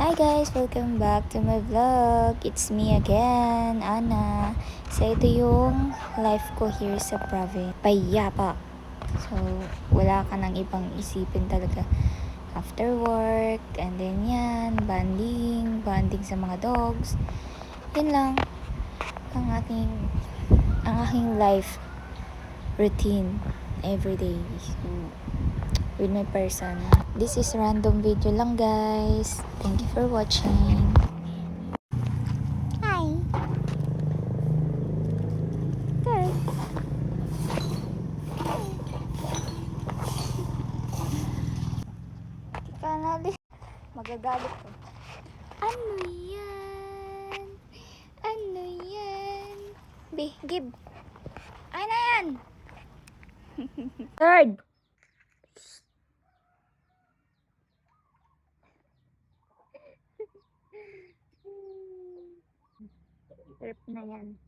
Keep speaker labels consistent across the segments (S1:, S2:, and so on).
S1: Hi guys! Welcome back to my vlog. It's me again, Ana. So ito yung life ko here sa province. Payapa. So wala ka nang ibang isipin talaga. After work, and then yan, bonding sa mga dogs. Yan lang ang aking life routine everyday. With my person. This is random video lang guys. Thank you for watching. Hi. Good. Kika na di. Magagalit ko. Ano yan? Ano yan? Be, give. Ano yan? Third. Trip na yan.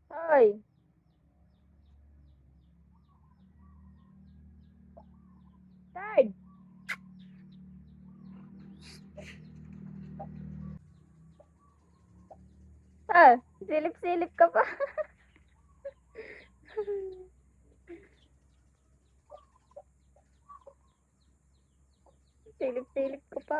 S1: Hoy. Third. Silip-silip ka pa. Silip-silip ka pa.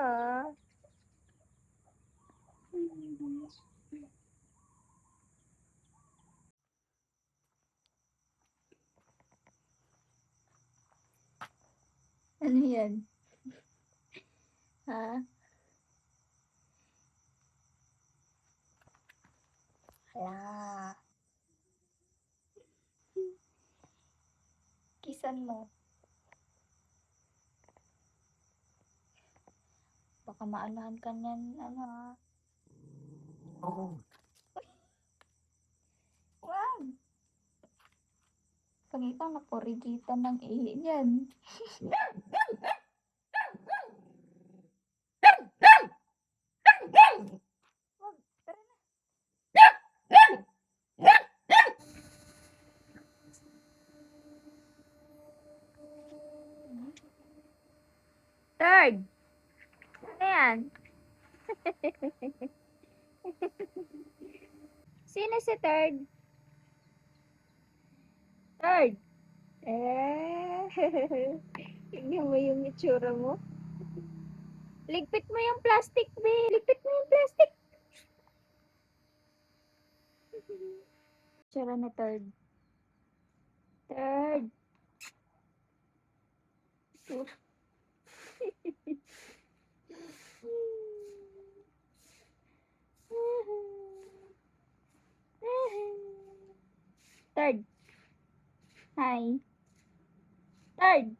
S1: Ano yan? Ha? Hala. Kisan mo. Baka maanahan ka niyan, ano. Wag! Pangita na porigitan ng ihi niyan. Wag, tara na. Third! Ano yan? Sino si third? Third! Tignan mo yung itsura mo. Ligpit mo yung plastic, be. Ligpit mo yung plastic. Itsura ni third. Third. Third. Hi. Third.